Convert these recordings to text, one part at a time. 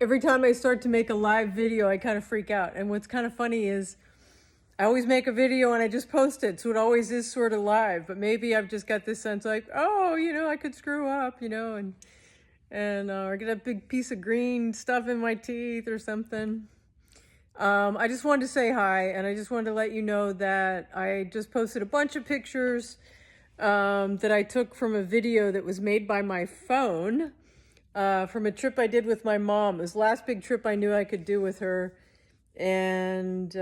every time I start to make a live video, I kind of freak out. And what's kind of funny is I always make a video and I just post it. So it always is sort of live, but maybe I've just got this sense like, oh, I could screw up, and or get a big piece of green stuff in my teeth or something. I just wanted to say hi, and I just wanted to let you know that I just posted a bunch of pictures that I took from a video that was made by my phone from a trip I did with my mom. It was the last big trip I knew I could do with her. And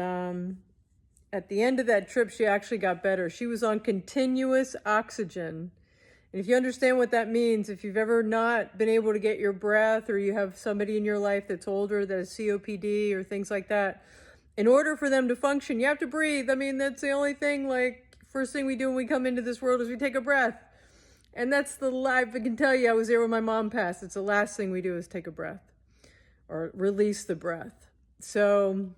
at the end of that trip, she actually got better. She was on continuous oxygen. And if you understand what that means, if you've ever not been able to get your breath, or you have somebody in your life that's older that has COPD or things like that, in order for them to function, you have to breathe. I mean, that's the only thing, like, first thing we do when we come into this world is we take a breath. And that's the life. I can tell you, I was there when my mom passed. It's the last thing we do is take a breath or release the breath. So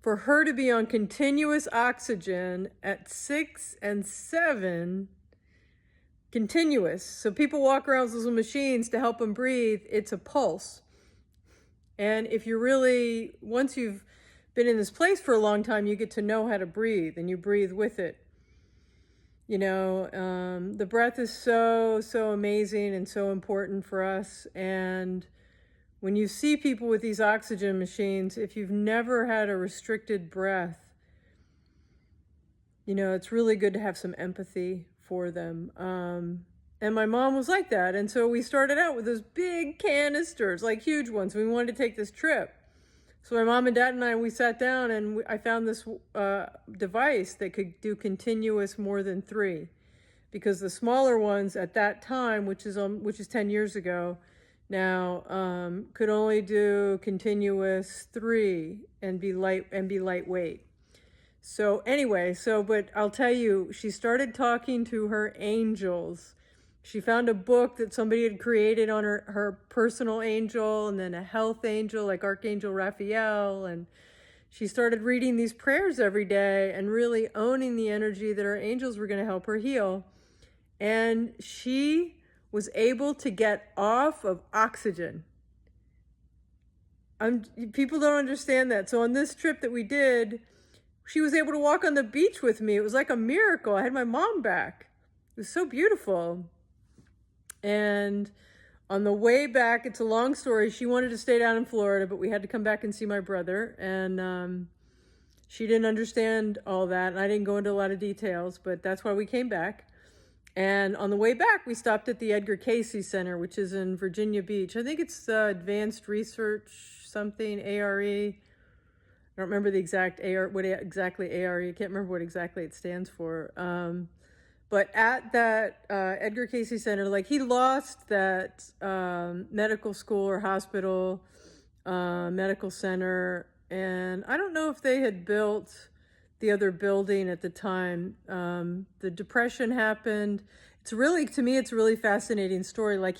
for her to be on continuous oxygen at 6 and 7, continuous. So people walk around with those little machines to help them breathe. It's a pulse. And if you're really, once you've been in this place for a long time, you get to know how to breathe, and you breathe with it. The breath is so, so amazing and so important for us. And when you see people with these oxygen machines, if you've never had a restricted breath, it's really good to have some empathy for them. And my mom was like that. And so we started out with those big canisters, like huge ones. We wanted to take this trip. So my mom and dad and I, we sat down, and I found this device that could do continuous more than 3. Because the smaller ones at that time, which is 10 years ago now, could only do continuous 3 and be lightweight. So anyway, but I'll tell you, she started talking to her angels. She found a book that somebody had created on her personal angel, and then a health angel like Archangel Raphael. And she started reading these prayers every day and really owning the energy that her angels were going to help her heal. And she was able to get off of oxygen. People don't understand that. So on this trip that we did, she was able to walk on the beach with me. It was like a miracle. I had my mom back. It was so beautiful. And on the way back, it's a long story. She wanted to stay down in Florida, but we had to come back and see my brother. And she didn't understand all that. And I didn't go into a lot of details, but that's why we came back. And on the way back, we stopped at the Edgar Cayce Center, which is in Virginia Beach. I think it's Advanced Research something, ARE. I don't remember the exact what exactly ARE. I can't remember what exactly it stands for. But at that Edgar Cayce Center, like, he lost that medical school or hospital, medical center. And I don't know if they had built the other building at the time. The Depression happened. To me, it's a really fascinating story. Like,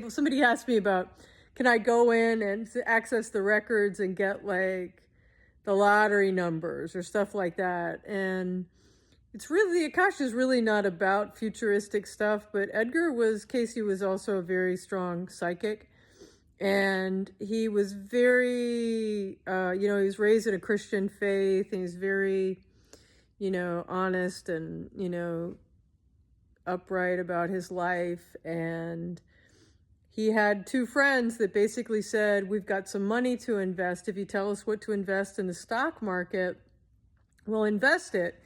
somebody asked me about, can I go in and access the records and get like the lottery numbers or stuff like that. And it's really, the Akasha is really not about futuristic stuff, but Cayce was also a very strong psychic. And he was very, he was raised in a Christian faith, and he's very, honest and, upright about his life. And he had 2 friends that basically said, we've got some money to invest. If you tell us what to invest in the stock market, we'll invest it.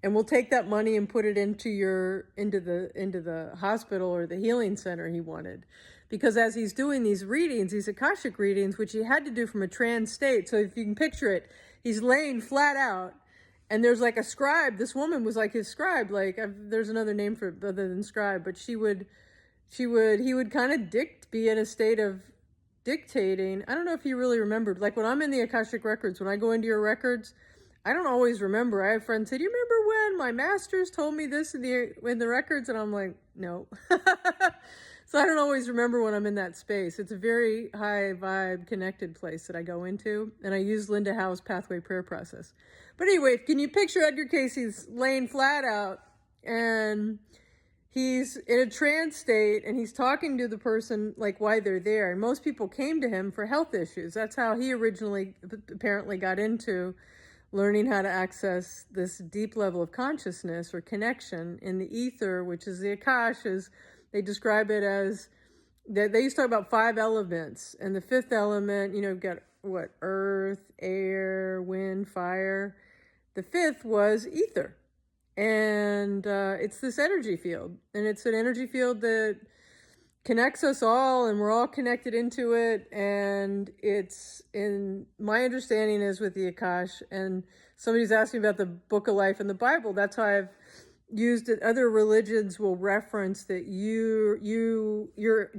And we'll take that money and put it into the hospital or the healing center he wanted. Because as he's doing these readings, these Akashic readings, which he had to do from a trance state. So if you can picture it, he's laying flat out, and there's like a scribe. This woman was like his scribe. Like, there's another name for it other than scribe, but he would kind of be in a state of dictating. I don't know if he really remembered. Like, when I'm in the Akashic records, when I go into your records, I don't always remember. I have friends say, do you remember when my masters told me this in the records? And I'm like, no. So I don't always remember when I'm in that space. It's a very high vibe connected place that I go into. And I use Linda Howe's pathway prayer process. But anyway, can you picture Edgar Cayce's laying flat out, and he's in a trance state and he's talking to the person like why they're there. And most people came to him for health issues. That's how he originally apparently got into learning how to access this deep level of consciousness or connection in the ether, which is the Akasha. They describe it as that they used to talk about 5 elements, and the 5th element, you've got what, earth, air, wind, fire. The 5th was ether. And it's this energy field, and it's an energy field that connects us all, and we're all connected into it. And it's, in my understanding, is with the Akash. And somebody's asked me about the Book of Life in the Bible. That's how I've used it. Other religions will reference that your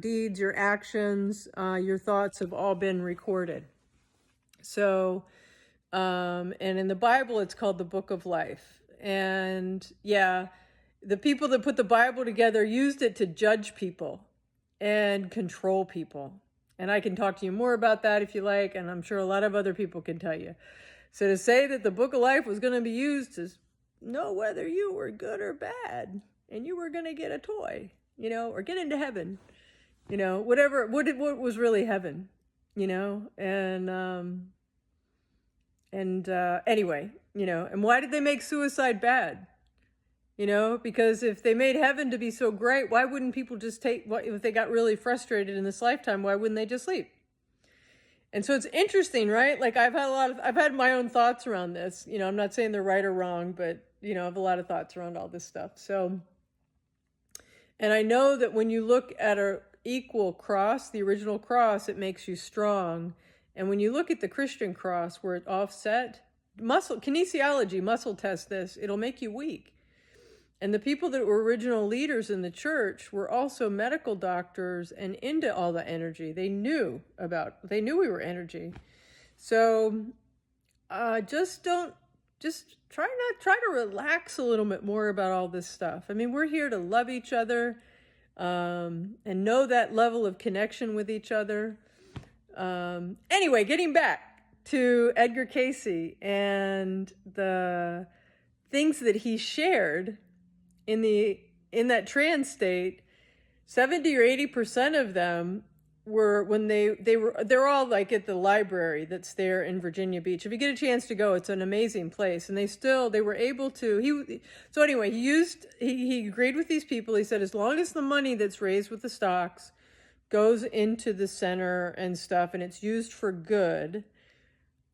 deeds, your actions, your thoughts have all been recorded. So, and in the Bible, it's called the Book of Life. And yeah, the people that put the Bible together used it to judge people and control people. And I can talk to you more about that if you like, and I'm sure a lot of other people can tell you. So to say that the Book of Life was going to be used to know whether you were good or bad, and you were going to get a toy, or get into heaven, whatever, what was really heaven, and anyway, and why did they make suicide bad? Because if they made heaven to be so great, why wouldn't people just if they got really frustrated in this lifetime, why wouldn't they just leave? And so it's interesting, right? Like I've had my own thoughts around this. I'm not saying they're right or wrong, but I have a lot of thoughts around all this stuff. So, and I know that when you look at an equal cross, the original cross, it makes you strong. And when you look at the Christian cross where it offset, kinesiology, muscle test this, it'll make you weak. And the people that were original leaders in the church were also medical doctors and into all the energy. They knew we were energy. So just try to relax a little bit more about all this stuff. I mean, we're here to love each other and know that level of connection with each other. Anyway, getting back to Edgar Cayce and the things that he shared in that trance state, 70 or 80% of them were when they're all like at the library that's there in Virginia Beach. If you get a chance to go, it's an amazing place. And they were able to, so anyway, he agreed with these people. He said, as long as the money that's raised with the stocks goes into the center and stuff, and it's used for good,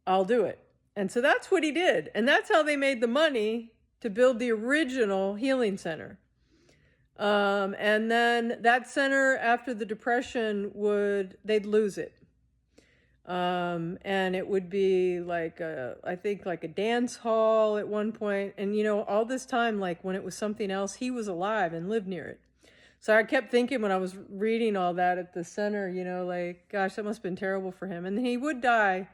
I'll do it. And so that's what he did. And that's how they made the money to build the original healing center. And then that center, after the Depression, they'd lose it. And it would be I think like a dance hall at one point. And, all this time, like when it was something else, he was alive and lived near it. So I kept thinking when I was reading all that at the center, gosh, that must have been terrible for him. And he would die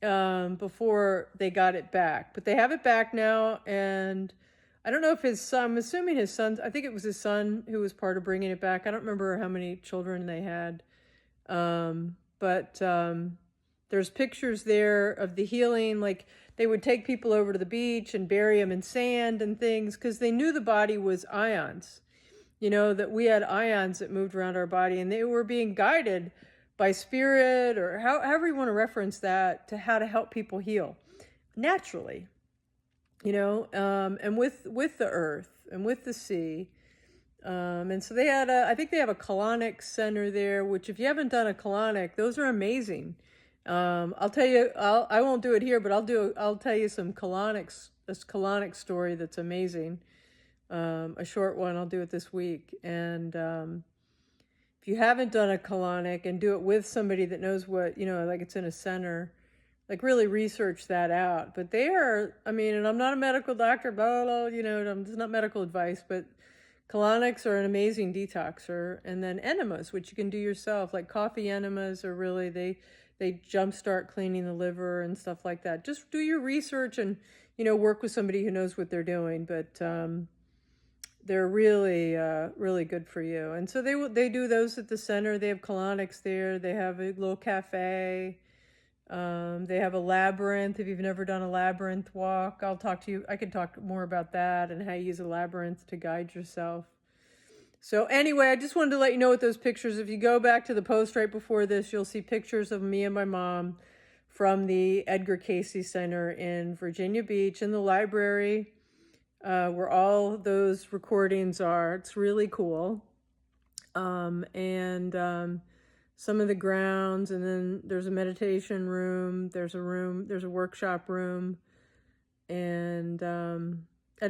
before they got it back. But they have it back now, and I don't know if his son, I'm assuming his son, I think it was his son who was part of bringing it back. I don't remember how many children they had. But there's pictures there of the healing. Like they would take people over to the beach and bury them in sand and things because they knew the body was ions. That we had ions that moved around our body, and they were being guided by spirit, or however you want to reference that, to how to help people heal naturally, and with the earth and with the sea. And so they had I think they have a colonic center there, which if you haven't done a colonic, those are amazing. I'll tell you, I won't do it here, but I'll tell you some colonics, this colonic story that's amazing. A short one, I'll do it this week. And if you haven't done a colonic, and do it with somebody that knows what, like it's in a center, like really research that out. But they are, and I'm not a medical doctor, blah, blah, blah, it's not medical advice, but colonics are an amazing detoxer. And then enemas, which you can do yourself, like coffee enemas are really, they jumpstart cleaning the liver and stuff like that. Just do your research and, work with somebody who knows what they're doing. But they're really, really good for you. And so they do those at the center. They have colonics there. They have a little cafe. They have a labyrinth. If you've never done a labyrinth walk, I can talk more about that and how you use a labyrinth to guide yourself. So anyway, I just wanted to let you know what those pictures, if you go back to the post right before this, you'll see pictures of me and my mom from the Edgar Cayce Center in Virginia Beach in the library, where all those recordings are. It's really cool. Some of the grounds, and then there's a meditation room, there's a workshop room, and I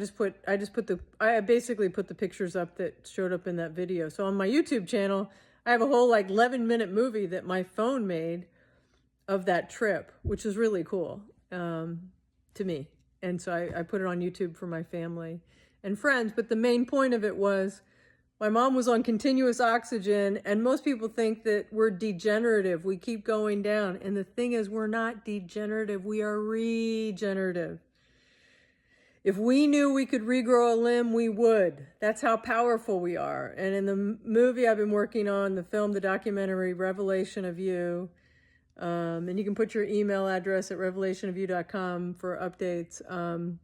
basically put the pictures up that showed up in that video. So on my YouTube channel, I have a whole like 11-minute movie that my phone made of that trip, which is really cool to me. And so I put it on YouTube for my family and friends. But the main point of it was my mom was on continuous oxygen, and most people think that we're degenerative. We keep going down. And the thing is, we're not degenerative. We are regenerative. If we knew we could regrow a limb, we would. That's how powerful we are. And in the movie I've been working on, the film, the documentary, Revelation of You, and you can put your email address at revelationofyou.com for updates. And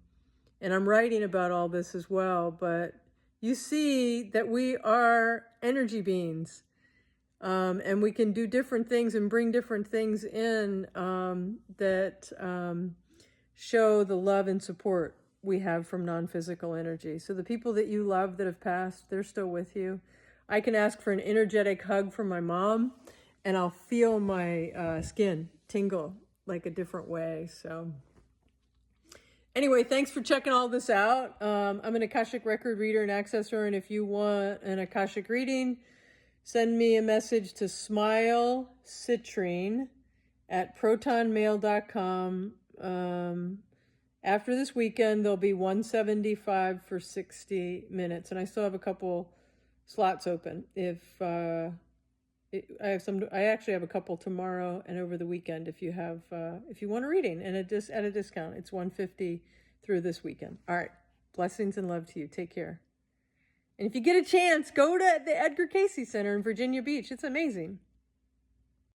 I'm writing about all this as well, but you see that we are energy beings, and we can do different things and bring different things in that show the love and support we have from non-physical energy. So the people that you love that have passed, they're still with you. I can ask for an energetic hug from my mom, and I'll feel my skin tingle like a different way. So anyway, thanks for checking all this out. I'm an Akashic record reader and accessor, and if you want an Akashic reading, send me a message to smilecitrine@protonmail.com. After this weekend, there'll be $175 for 60 minutes, and I still have a couple slots open. I actually have a couple tomorrow and over the weekend. If you want a reading, and at a discount, it's $150 through this weekend. All right, blessings and love to you. Take care. And if you get a chance, go to the Edgar Cayce Center in Virginia Beach. It's amazing.